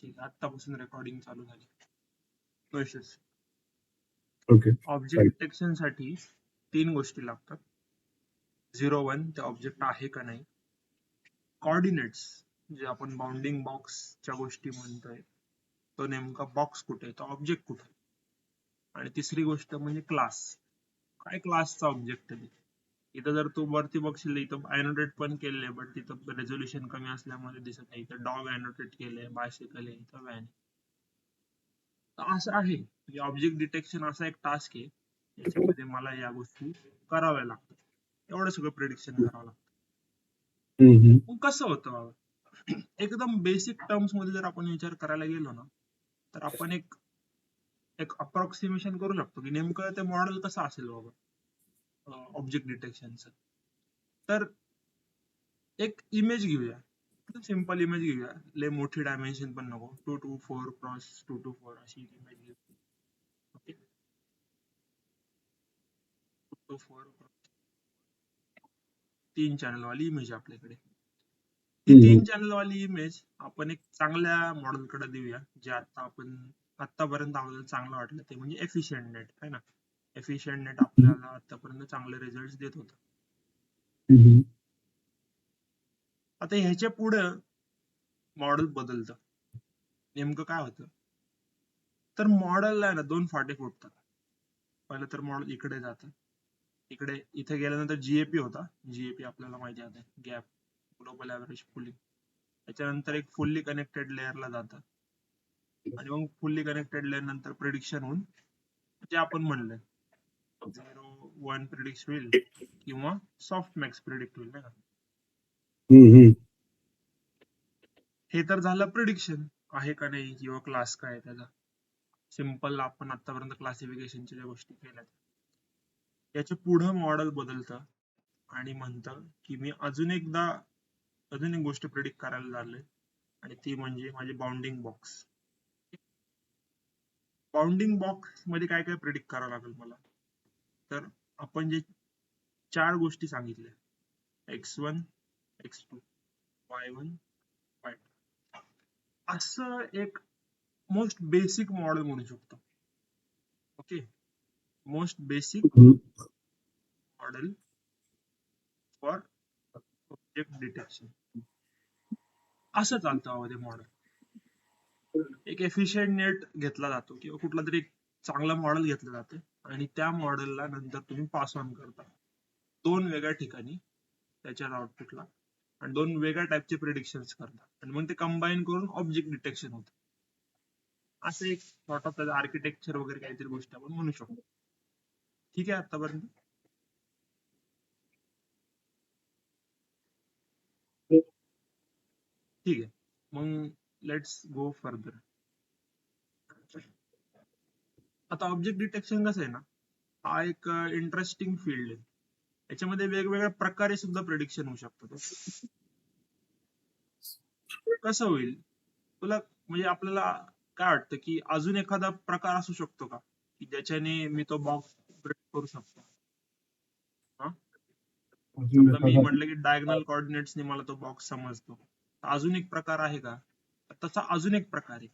ठीक आहे, आत्तापासून रेकॉर्डिंग चालू झाली. क्वेश्चन्स. ओके. ऑब्जेक्ट डिटेक्शन साठी 3 गोष्टी लागतात. 0, 1 ते ऑब्जेक्ट आहे का नाही. कोऑर्डिनेट्स जे आपण बाउंडिंग बॉक्सच्या गोष्टी म्हणतोय, तो नेमका बॉक्स कुठे, तो ऑब्जेक्ट कुठे. आणि तिसरी गोष्ट म्हणजे क्लास. काय क्लासचा ऑब्जेक्ट आहे. इथं जर तू वरती बघशील इथं अॅनोटेट पण केलेलं आहे, बट तिथं रेझोल्युशन कमी असल्यामुळे दिसत नाही. इथं डॉग अॅनोटेट केलंय, बायसिकल आहे, इथं व्हॅन. असं आहे म्हणजे ऑब्जेक्ट डिटेक्शन असा एक टास्क आहे ज्याच्यामध्ये मला या गोष्टी कराव्या लागतात. एवढं सगळं प्रिडिक्शन करावं लागतं. मग कसं होतं बाबा, एकदम बेसिक टर्म्स मध्ये जर आपण विचार करायला गेलो ना, तर आपण एक अप्रॉक्सिमेशन करू शकतो की नेमकं ते मॉडेल कसं असेल बाबा ऑब्जेक्ट डिटेक्शनचं. तर एक इमेज घेऊया, सिंपल इमेज घेऊया, लय मोठी डायमेन्शन पण नको, 224 क्रॉस 224 अशी इमेज घेऊ. ओके, 3 चॅनल वाली इमेज आपल्याकडे. ही 3 चॅनल वाली इमेज आपण एक चांगल्या मॉडेल कडे देऊया, जे आतापर्यंत आपल्याला चांगलं वाटलं ते म्हणजे एफिशियंट नेट आहे ना. एफिशियंट नेट आपल्याला आतापर्यंत चांगले रिझल्ट देत होतं. आता ह्याच्या पुढे मॉडेल बदलतं. नेमकं काय होतं, तर मॉडेलला आहे ना 2 फाटे फुटतात. पहिलं तर मॉडेल इकडे जातं, इथे गेल्यानंतर जीएपी होता. जीएपी आपल्याला माहिती आहे, गॅप ग्लोबल ऍव्हरेज पुलिंग. त्याच्यानंतर एक फुल्ली कनेक्टेड लेअरला जातं आणि मग फुल्ली कनेक्टेड लेअर नंतर प्रिडिक्शन होऊन जे आपण म्हणलं 0, 1 प्रिडिक्ट होईल किंवा सॉफ्ट मॅक्स प्रिडिक्ट होईल ना. हे तर झालं प्रिडिक्शन आहे का नाही किंवा क्लास काय आहे त्याचा. सिंपल आपण आतापर्यंत क्लासिफिकेशनच्या ज्या गोष्टी केल्या, याच्या पुढं मॉडेल बदलतं आणि म्हणतं की मी अजून एक गोष्ट प्रिडिक्ट करायला लागले, आणि ती म्हणजे माझी बाउंडिंग बॉक्स. बाउंडिंग बॉक्स मध्ये काय काय प्रिडिक्ट करावं लागेल मला, तर आपण जे 4 गोष्टी सांगितल्या, x1, x2, y1, y2, असं एक मोस्ट बेसिक मॉडेल म्हणू शकतो. Okay, most basic model for object detection. असं चालतं हवं ते मॉडेल. एक एफिशियंट नेट घेतला जातो किंवा कुठला तरी एक चांगला मॉडेल घेतलं जातं आणि त्या मॉडेलला नंतर तुम्ही पास ऑन करता 2 वेगळ्या ठिकाणी त्याच्या आउटपुटला, आणि 2 वेगळ्या टाईपचे प्रिडिक्शन करता, आणि मग ते कंबाईन करून ऑब्जेक्ट डिटेक्शन होतं. असं एक सॉर्ट ऑफ त्याचं आर्किटेक्चर वगैरे काहीतरी गोष्ट आपण म्हणू शकतो. ठीक आहे आतापर्यंत. ठीक आहे, मग लेट्स गो फर्दर. आता ऑब्जेक्ट डिटेक्शन कसं आहे ना, हा एक इंटरेस्टिंग फील्ड आहे. याच्यामध्ये वेगवेगळ्या प्रकारे सुद्धा प्रिडिक्शन होऊ शकतं. कसं होईल तुला, म्हणजे आपल्याला काय वाटतं की अजून एखादा प्रकार असू शकतो का की ज्याच्याने मी तो बॉक्स प्रिडिक्ट करू शकतो. समजा मी म्हटलं की डायगोनल कोऑर्डिनेट्सने मला तो बॉक्स समजतो, अजून एक प्रकार आहे का. तसा अजून एक प्रकार आहे.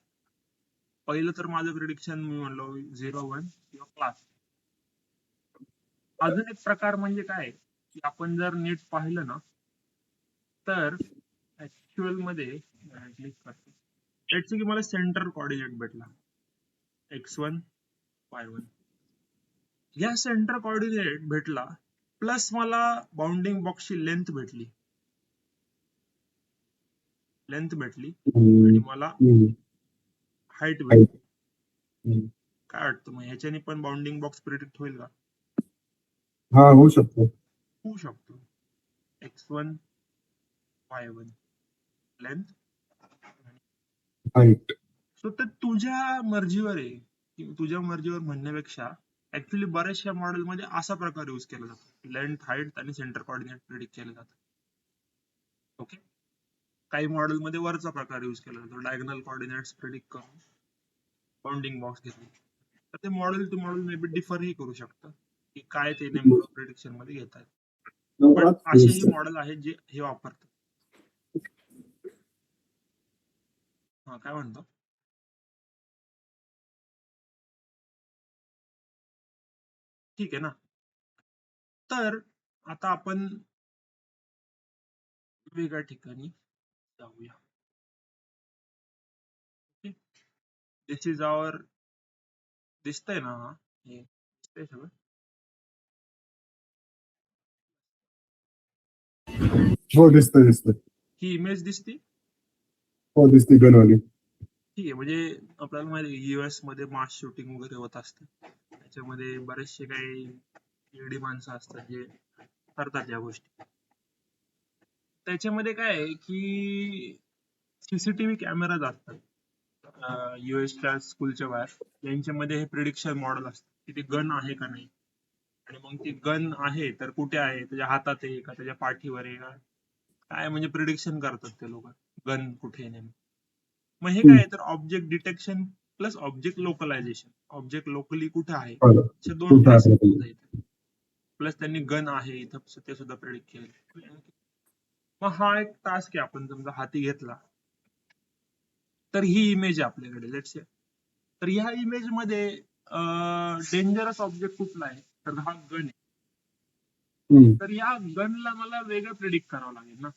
पहिलं तर माझं प्रिडिक्शन मी म्हणलो 0, 1 किंवा क्लास. अजून एक प्रकार म्हणजे काय की आपण जर नीट पाहिलं ना, तर ऍक्च्युअल मध्ये क्लिक करतो, लेट्स से की मला सेंटर कोऑर्डिनेट भेटला x1, y1. या सेंटर कोऑर्डिनेट भेटला प्लस मला बाउंडिंग बॉक्सची लेंथ भेटली आणि मला हाईट भेटली. काय वाटतं मग ह्याच्याने पण बाउंडिंग बॉक्स प्रिडिक्ट होईल का. हा, होऊ शकतो. x1, y1 length height. So ते तुझ्या मर्जीवर आहे, की तुझ्या मर्जीवर म्हणण्यापेक्षा ऍक्च्युली बऱ्याचशा मॉडेल मध्ये असा प्रकार यूज केला जातो, लेंथ, हाईट आणि सेंटर कोऑर्डिनेट प्रिडिक्ट केलं जातं. ओके, काही मॉडेल मध्ये वरचा प्रकार यूज केला जातो, डायगोनल कोऑर्डिनेट्स प्रिडिक्ट करून बाउंडिंग बॉक्स घेतली. तर ते model to model may be डिफरही करू शकतं की काय ते नेमकं प्रिडिक्शन मध्ये घेत आहेत. पण असेही मॉडेल आहेत जे हे वापरतात. हा, काय म्हणतो. ठीक आहे ना. तर आता आपण वेगळ्या ठिकाणी जाऊया. दिस इज आवर, दिसतंय ना, हे दिसतंय सगळं. हो, दिसतंय. ही इमेज दिसते. हो, दिसते गनवाली. ठीक आहे, म्हणजे आपल्याला माहिती US मध्ये मास शूटिंग वगैरे होत असतं. त्याच्यामध्ये बरेचसे काही येडी माणसं असतात जे करतात या गोष्टी. त्याच्यामध्ये काय आहे की सीसीटीव्ही कॅमेराज असतात US स्कूलच्या बाहेर, यांच्यामध्ये हे प्रिडिक्शन मॉडेल असतं की ते गन आहे का नाही, आणि मग ती गन आहे तर कुठे आहे, त्याच्या हातात आहे का त्याच्या पाठीवर आहे का, काय म्हणजे प्रिडिक्शन करतात ते लोक गन कुठे आहे नेमकं. मग हे काय आहे तर object detection plus object localisation. Object locally कुठे आहे बरं. असे दोन कुठं टास्क आहे ते? प्लस त्यांनी गन आहे इथं ते सुद्धा प्रिडिक्ट केलं. मग हा एक टास्क आहे, आपण समजा हाती घेतला तर ही इमेज आहे आपल्याकडे, लेट्स से. तर ह्या इमेज मध्ये डेंजरस ऑब्जेक्ट कुठला आहे तर हा गन आहे. हम्म. तर या गनला मला वेगळं प्रिडिक्ट करावं लागेल ना,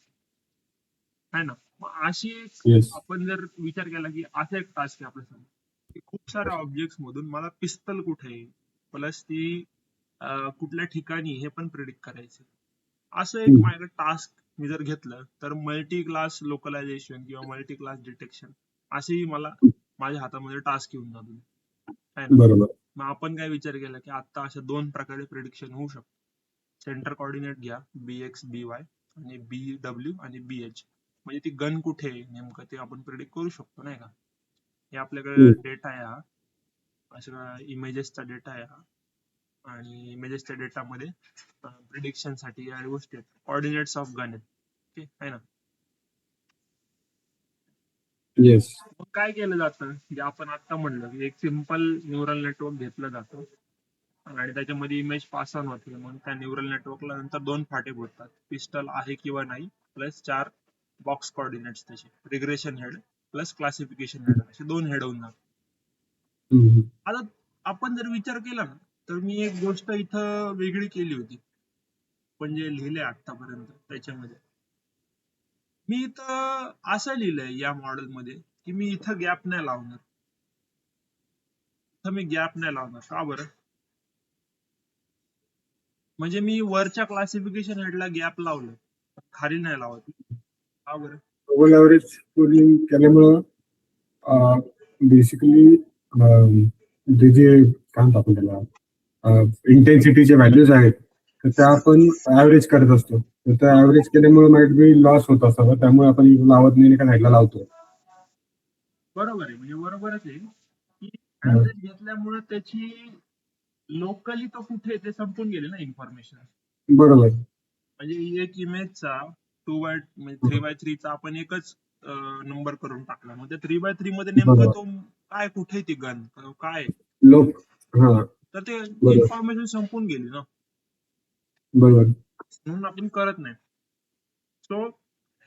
है ना. मग अशी एक, येस. आपण जर विचार केला की असा एक टास्क आहे आपल्या समोर की खूप साऱ्या ऑब्जेक्ट्स मधून मला पिस्तल कुठे आहे प्लस ती कुठल्या ठिकाणी हे पण प्रिडिक्ट करायचं. असं एक माझ्याकडे टास्क मी जर घेतलं तर मल्टी क्लास लोकलायझेशन किंवा मल्टी क्लास डिटेक्शन असेही मला माझ्या हातामध्ये टास्क येऊन जातो, है ना. बरोबर. मग आपण काय विचार केला की आता अशा दोन प्रकारे प्रिडिक्शन होऊ शकतं. सेंटर कोऑर्डिनेट घ्या BX BY आणि BW आणि BH, म्हणजे ती गन कुठे आहे नेमकं ते आपण प्रिडिक्ट करू शकतो, नाही का. हे आपल्याकडे डेटा आहे हा, अशा इमेजेसचा डेटा आहे हा, आणि इमेजेसच्या डेटामध्ये प्रिडिक्शन साठी या गोष्टी आहेत, कोऑर्डिनेट्स ऑफ गन आहेत, ठीक आहे ना. येस. मग काय केलं जातं जे आपण आता म्हणलं की एक सिम्पल न्यूरल नेटवर्क घेतलं जातं आणि त्याच्यामध्ये इमेज पास ऑन होते. मग त्या न्यूरल नेटवर्कला नंतर दोन फाटे बोलतात, पिस्टल आहे किंवा नाही प्लस 4 बॉक्स कोऑर्डिनेट्स त्याचे, regression head plus classification head, असे दोन हेड होऊन जातात. हम्म. आता आपण जर विचार केला ना तर मी एक गोष्ट इथं वेगळी केली होती, पण जे लिहिले आतापर्यंत त्याच्यामध्ये मी इथं असं लिहिलंय या मॉडेल मध्ये की मी इथं गॅप नाही लावणार. इथं मी गॅप नाही लावणार, का बरं. म्हणजे मी वरच्या क्लासिफिकेशन हेडला गॅप लावलं, खाली नाही लावत, का बरं. ग्लोबल ॲव्हरेज स्कोरिंग केल्यामुळं बेसिकली ते जे काय म्हणतो आपण त्याला, इंटेन्सिटीचे व्हॅल्यूज आहेत तर त्या आपण ऍव्हरेज करत असतो. तर त्या ऍव्हरेज केल्यामुळे माइट बी लॉस होत असतो, त्यामुळे आपण लावत नाही, एका साईडला लावतो. बरोबर आहे, म्हणजे बरोबरच आहे की हम्म. ऍव्हरेज घेतल्यामुळे त्याची लोकली तो कुठे ते संपून गेले ना इन्फॉर्मेशन. बरोबर. म्हणजे एक इमेजचा 3x3 चा आपण एकच नंबर करून टाकला, मग त्या 3x3 मध्ये नेमकं बरोबर. तो काय कुठे ती गन काय, लोक. हा. तर ते बरोबर. इन्फॉर्मेशन संपून गेली ना, बरोबर. म्हणून आपण करत नाही. सो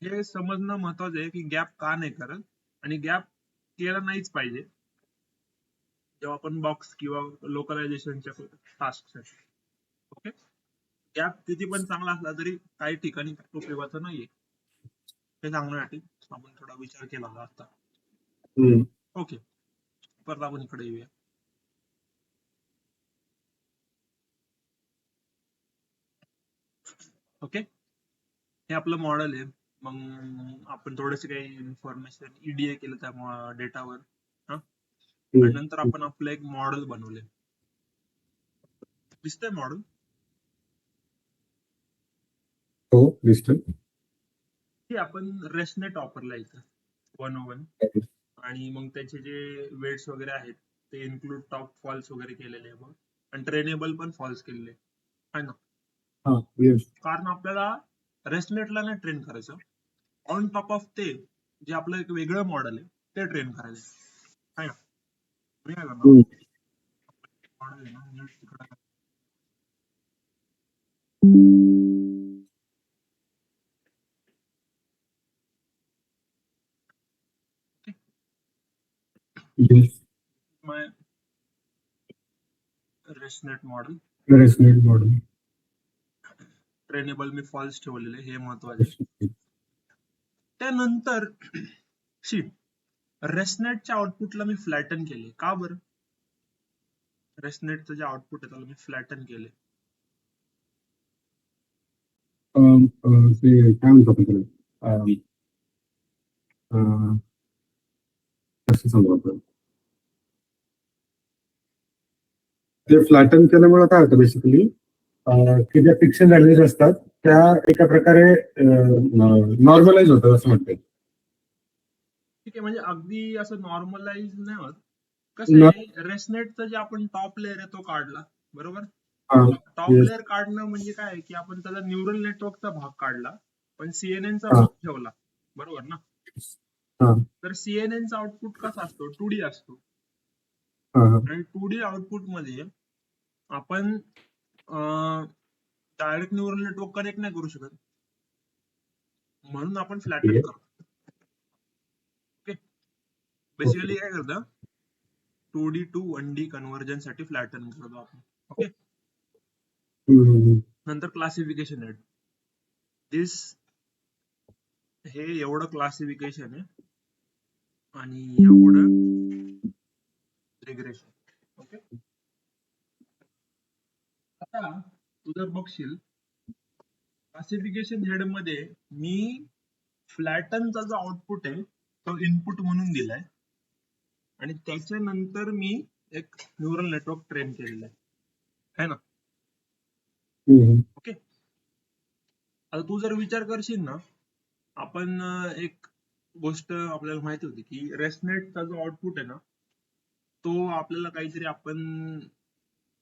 हे समजणं महत्वाचं आहे की गॅप का नाही करत, आणि गॅप केला नाहीच पाहिजे जेव्हा आपण बॉक्स किंवा लोकलायझेशनच्या टास्क साठी. ओके, गॅप किती पण चांगला असला तरी काही ठिकाणी उपयोगाचं नाहीये, हे सांगण्यासाठी आपण थोडा विचार केला होता आता. हम्म. ओके, परत आपण इकडे येऊया. ओके, हे आपलं मॉडेल आहे. मग आपण थोडेसे काही इन्फॉर्मेशन EDA केलं त्या डेटावर, हा, आणि नंतर आपण आपलं एक मॉडेल बनवले. दिसतंय मॉडेल. हो, दिसतोय. हे आपण रेसनेट वापरला इथं 101, आणि मग त्याचे जे वेट्स वगैरे आहेत ते इन्क्लूड टॉप फॉल्स वगैरे केलेले आहे बघ, आणि ट्रेनेबल पण फॉल्स केलेले आहे ना. हा. येस. कारण आपल्याला रेसनेटला नाही ट्रेन करायचं, ऑन टॉप ऑफ ते जे आपलं एक वेगळं मॉडेल आहे ते ट्रेन करायचं आहे ना. मी काय करणार, मॉडेल आहे ना नीट तिकडं. Yes. My ResNet model ResNet model. Trainable मी फॉल्स ठेवलेले, हे महत्वाचे. त्यानंतर रेसनेटच्या आउटपुटला मी फ्लॅटन केले. का बरं? रेसनेटचं जे आउटपुट आहे त्याला मी फ्लॅटन केले. ते काय म्हणतो आपण त्याला, कसं सांगू आपण, ते फ्लॅटन केल्यामुळे काय होतं बेसिकली, की ज्या फिक्शन व्हॅल्यूज असतात त्या एका प्रकारे नॉर्मलाइज होतात असं म्हणतात. ठीक आहे, म्हणजे अगदी असं नॉर्मलाइज नाही होत. कसं आहे, रेसनेटचं जे आपण टॉप लेअर आहे तो काढला, बरोबर. टॉप लेअर काढणं म्हणजे काय, की आपण त्याचा न्यूरल नेटवर्कचा भाग काढला, पण सीएनएनचा भाग ठेवला, बरोबर ना. तर सीएनएनचा आउटपुट कसा असतो, 2D असतो. आणि 2D आउटपुट मध्ये आपण डायरेक्ट न्यूरल नेटवर्क कनेक्ट नाही करू शकत, म्हणून आपण फ्लॅटन करतो. ओके, बेसिकली काय करतं, 2D to 1D कन्व्हर्जन साठी फ्लॅटन करतो आपण. ओके, नंतर क्लासिफिकेशन आहे. दिस हे एवढं क्लासिफिकेशन आहे आणि एवढं रिग्रेशन. ओके, आता तू जर बघशील क्लासिफिकेशन हेड मध्ये मी फ्लॅटनचा जो आउटपुट आहे तो इनपुट म्हणून दिलाय आणि त्याच्यानंतर मी एक न्यूरल नेटवर्क ट्रेन केलेलं आहे ना. ओके, आता तू जर विचार करशील ना, आपण एक गोष्ट आपल्याला माहिती होती की रेसनेटचा जो आउटपुट आहे ना तो आपल्याला काहीतरी आपण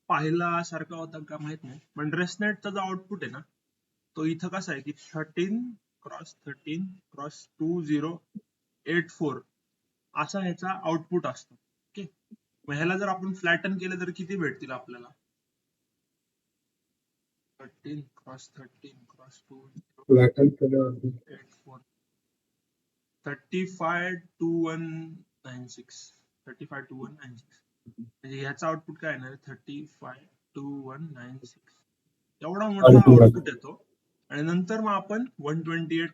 पाहिला सारखा होता का माहित नाही, पण रेसनेटचा जो आउटपुट आहे ना तो इथं कसा आहे की 13x2084 असा ह्याचा आउटपुट असतो. ओके, मग ह्याला जर आपण फ्लॅटन केलं तर किती भेटतील आपल्याला, 13x13x284 352196 म्हणजे ह्याचा आउटपुट काय येणार, 352196 एवढा मोठा आउटपुट येतो. आणि नंतर मग आपण 128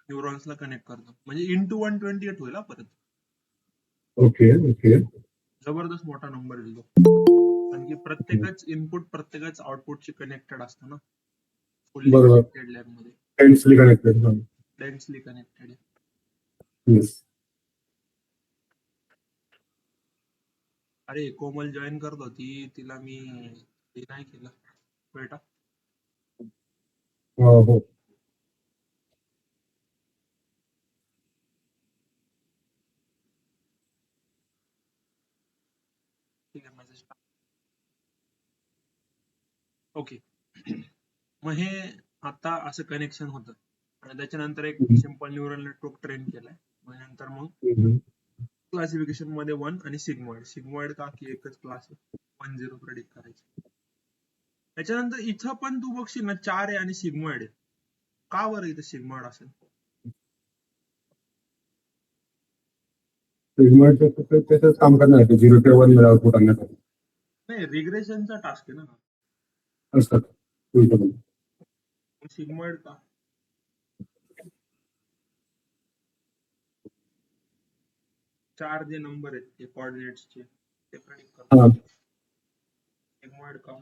न्यूरॉन्सला कनेक्ट करतो, म्हणजे इंटू 128 होईल परत. ओके ओके, जबरदस्त मोठा नंबर येतो, कारण की प्रत्येकच इनपुट प्रत्येकच आउटपुटशी कनेक्टेड असतं ना, फुल्ली कनेक्टेड लॅब मध्ये, डेन्सली कनेक्टेड. Densely connected. अरे कोमल जॉईन करत होती, तिला मी हे नाही केलं बेटा. हो, ठीक आहे, मेसेज. ओके, मग हे आता असं कनेक्शन होतं आणि त्याच्यानंतर एक सिंपल न्यूरल नेटवर्क ट्रेन केलाय. मग नंतर मग क्लासिफिकेशन मध्ये 1 आणि सिग्मॉइड का की एकच क्लास आहे, 1-0 प्रेडिक्ट करायचं. त्याच्यानंतर इथं पण तू बघशील ना 4 आहे आणि सिग्मॉइड आहे. का बरं इथं सिग्मॉइड असेल? त्याच काम करणार 0 ते 1 मध्ये आउटपुट आणण्यासाठी. नाही, रिग्रेशनचा टास्क आहे ना असतात सिग्मॉइड का. 4 जे नंबर आहेत ते कोऑर्डिनेट्सचे ते प्रेडिक्ट करतात. सिग्मॉइड का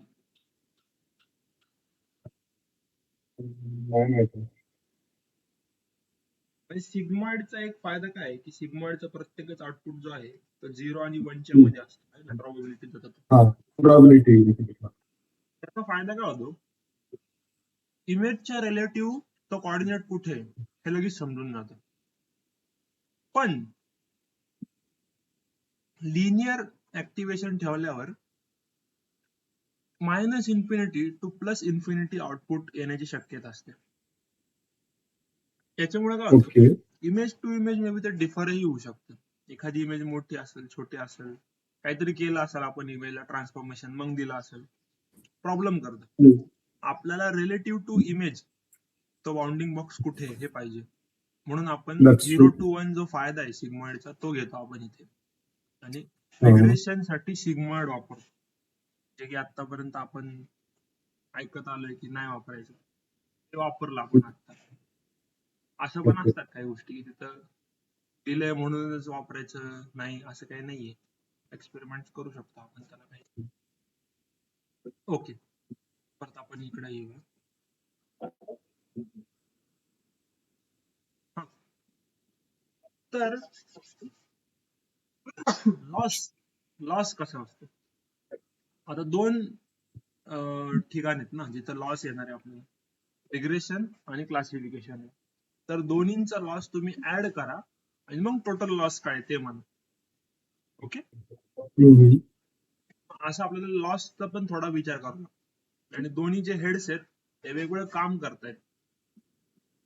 सिग्मॉइडचा एक फायदा काय आहे की सिग्मॉइडचा प्रत्येकच आउटपुट जो आहे तो 0 आणि 1 च्या मध्ये असतो, प्रोबॅबिलिटी जातात. त्याचा फायदा काय होतो, इमेजच्या रिलेटिव्ह तो कोऑर्डिनेट कुठे आहे हे लगेच समजून जातं. पण लिनियर ऍक्टिव्हेशन ठेवल्यावर -इन्फिनिटी टू +इन्फिनिटी आउटपुट येण्याची शक्यता असते. त्याच्यामुळे काय होतं, image to image may be ते डिफरही होऊ शकतं. एखादी इमेज मोठी असेल, छोटी असेल, काहीतरी केलं असेल आपण इमेजला ट्रान्सफॉर्मेशन, मग दिला असेल, प्रॉब्लेम करतं. आपल्याला रिलेटिव्ह टू इमेज तो बाउंडिंग बॉक्स कुठे हे पाहिजे, म्हणून आपण 0 to 1 जो फायदा आहे सिग्मॉइडचा तो घेतो आपण इथे. आणि रिग्रेशन साठी सिग्मॉइड वापरतो, जे की आतापर्यंत आपण ऐकत आलोय की नाही वापरायचं, ते वापरलं आपण आता. असं पण ओके. असतात काही गोष्टी की तिथं दिलंय म्हणूनच वापरायचं नाही असं काही नाहीये. एक्सपेरिमेंट करू शकतो आपण त्याला काही. ओके, परत आपण इकडे येऊया. हा, तर लॉस लॉस कसा असतो? आता दोन ठिकाण आहेत ना जिथं लॉस येणार आहे आपल्याला, रिग्रेशन आणि क्लासिफिकेशन. तर दोन्हींचा लॉस तुम्ही ऍड करा आणि मग टोटल लॉस काय ते म्हणा. ओके, हम्म. असं आपल्याला लॉसचा पण थोडा विचार करावा लागतो आणि दोन्ही जे हेड्स आहेत ते वेगवेगळं काम करतायत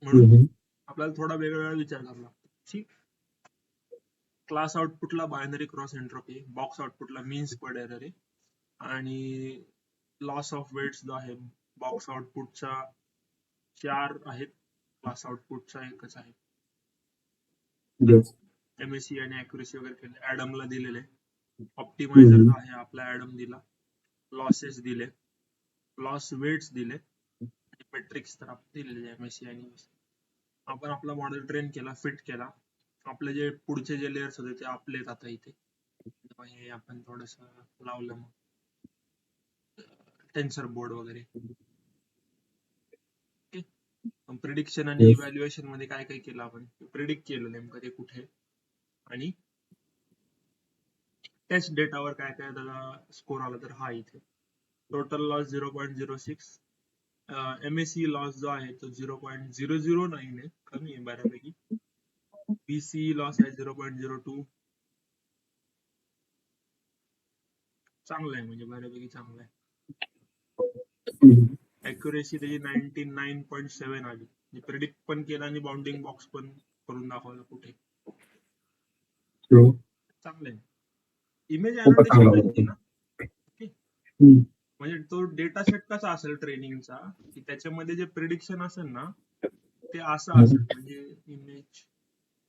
म्हणून हम्म. आपल्याला थोडा वेगवेगळा विचार करावा लागतो. ठीक, क्लास आउटपुटला बायनरी क्रॉस एंट्रोपी, बॉक्स आउटपुटला मीन स्क्वेअर्ड एरर आहे आणि लॉस ऑफ वेट्स जो आहे बॉक्स आउटपुटचा 4 आहेत, क्लास आउटपुटचा एकच आहे. Yes. एमएससी आणि अॅक्युरेसी वगैरे केले, ऍडमला दिलेले. ऑप्टिमायझर हम्म. जो आहे आपला ऍडम दिला, लॉसेस दिले, लॉस वेट्स दिले आणि मेट्रिक्स तर आपण दिलेले एमएससी आणि आपण आपला मॉडेल ट्रेन केला, फिट केला. आपले जे पुढचे जे लेयर्स होते ते आपले आता इथे हे आपण थोडस लावलं मग टेन्सर बोर्ड वगैरे. प्रिडिक्शन आणि Yes. इव्हॅल्युएशन मध्ये काय काय केलं आपण, प्रिडिक्ट केलं नेमकं ते कुठे आणि टेस्ट डेटावर काय काय त्याला स्कोर आला तर हा इथे. टोटल लॉस 0.06, एमएससी लॉस जो आहे तो 0.009 आहे, कमी आहे बऱ्यापैकी. बीसी लॉस आहे 0.02, चांगलं आहे म्हणजे बऱ्यापैकी चांगलं आहे. हम्म. अॅक्युरेसी त्याची 99.7 आली, प्रिडिक्ट पण केलं आणि बाउंडिंग बॉक्स पण करून दाखवलं कुठे. So, चांगलं आहे. इमेज खूपच अॅनोटेशन चांगला माहिती होता. ना? Okay. हम्म. म्हणजे तो डेटा सेट कसा असेल ट्रेनिंगचा, की त्याच्यामध्ये जे प्रिडिक्शन असेल ना ते असं असेल, म्हणजे इमेज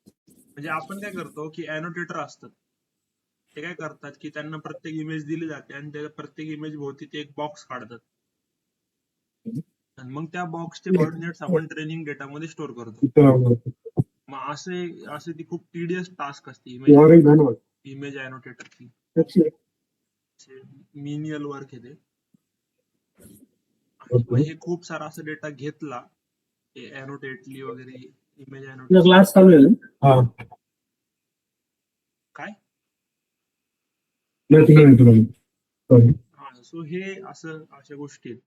म्हणजे आपण काय करतो की अॅनोटेटर असतात, ते काय करतात की त्यांना प्रत्येक इमेज दिली जाते आणि त्या प्रत्येक इमेज भोवती ते एक बॉक्स काढतात आणि मग त्या बॉक्सचे कोऑर्डिनेट्स आपण ट्रेनिंग डेटामध्ये स्टोअर करतो. मग असे ती खूप टीडियस टास्क असते इमेज अॅनोटेटरची. मिनियल वर्क आहे ते. आणि मग हे खूप सारा असं डेटा घेतला, हे अॅनोटेटली वगैरे इमेज अॅनोटेशन क्लास चालू आहे ना? हा. काय. Sorry. हा, सो हे असं अशा गोष्टी आहेत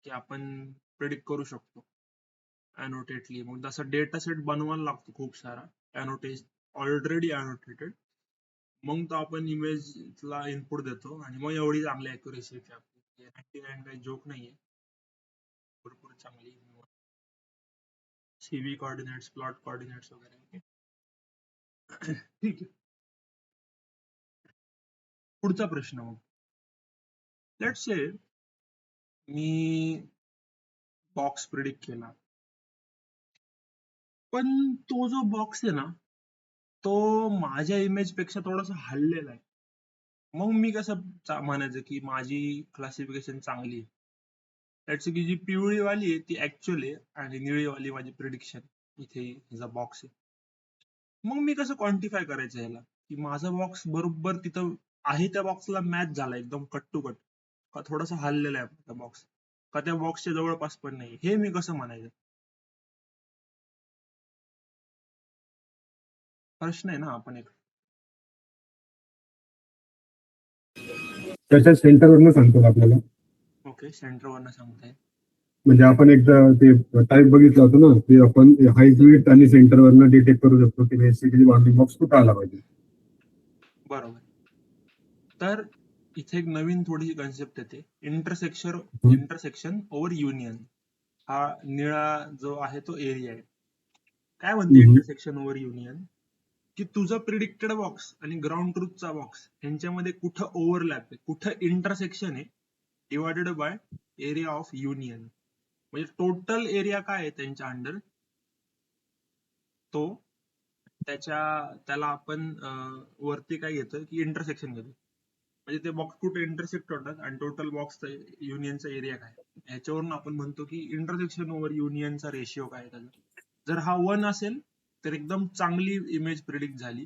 की आपण प्रिडिक्ट करू शकतो अॅनोटेटली. मग तसा डेटा सेट बनवायला लागतो खूप सारा अॅनोटेट, ऑलरेडी अॅनोटेटेड. मग तो आपण इमेजला इनपुट देतो आणि मग एवढी चांगली अॅक्युरेसी येते आपली. 99 काही जोक नाहीये, भरपूर चांगली. सीव्ही कोऑर्डिनेट्स, प्लॉट कोऑर्डिनेट्स वगैरे. ठीक आहे, पुढचा प्रश्न. मग let's say me box predict केला, पण तो जो बॉक्स आहे ना तो माझ्या इमेज पेक्षा थोडासा हललेला आहे. मग मी कसं म्हणायचं की माझी क्लासिफिकेशन चांगली आहे. लेट्स से की जी पिवळीवाली आहे ती ऍक्च्युअल आहे आणि निळीवाली माझी प्रिडिक्शन, इथे हिचा बॉक्स आहे. मग मी कसं क्वांटिफाय करायचं याला की माझा बॉक्स बरोबर तिथं आहे, त्या बॉक्सला मॅच झाला एकदम कट टू कट, का थोडासा हललेला आहे त्या बॉक्स, का त्या बॉक्सच्या जवळपास पण नाही, हे मी कसं म्हणायचं? प्रश्न आहे ना आपण एक. त्याच्या सेंटरवरनं सांगतो आपल्याला. ओके, सेंटरवरनं सांगताय. म्हणजे आपण एकदा ते टाईप बघितलं होतं ना, की आपण हाईट विड्थ आणि सेंटरवरनं डिटेक्ट करू शकतो की बेसिकली बाउंडिंग बॉक्स कुठं आला पाहिजे. बरोबर. तर इथे एक नवीन थोडीशी कन्सेप्ट येते, इंटरसेक्शन ओव्हर युनियन. हा निळा जो आहे तो एरिया आहे. काय म्हणते इंटरसेक्शन ओव्हर युनियन, की तुझा प्रिडिक्टेड बॉक्स आणि ग्राउंड ट्रूथचा बॉक्स यांच्यामध्ये कुठं ओव्हरलॅप आहे, कुठं इंटरसेक्शन आहे, divided by area of union. म्हणजे टोटल एरिया काय आहे त्यांच्या अंडर, तो त्याला आपण वरती काय घेतो की इंटरसेक्शन घेतो. म्हणजे ते बॉक्स कुठे इंटरसेक्ट होतात आणि टोटल बॉक्सचा युनियनचा एरिया काय, ह्याच्यावरून आपण म्हणतो की इंटरसेक्शन ओव्हर युनियनचा रेशिओ काय आहे त्याचा. जर हा 1 असेल तर एकदम चांगली इमेज प्रिडिक्ट झाली,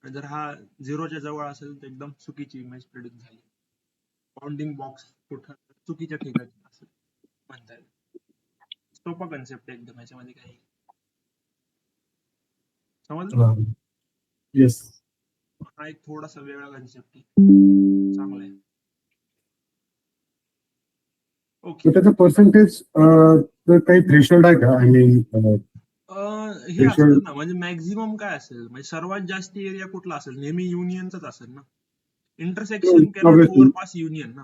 आणि जर हा 0च्या जवळ असेल तर एकदम चुकीची इमेज प्रिडिक्ट झाली. बाउंडिंग बॉक्स कुठं चुकीच्या ठिकाणी असेल म्हणता येईल. सोपा कन्सेप्ट आहे एकदम, याच्यामध्ये काही समजलं. येस. हा एक थोडासा वेगळा कन्सेप्ट आहे, चांगला आहे. ओके. त्याचं पर्सेंटेज काही थ्रेशोल्ड आहे का? आय मीन हे थ्रेशोल्ड. असतं ना, म्हणजे मॅक्झिमम काय असेल, म्हणजे सर्वात जास्त एरिया कुठला असेल, नेहमी युनियनचाच असेल ना. Intersection cannot obviously. Overpass union ना.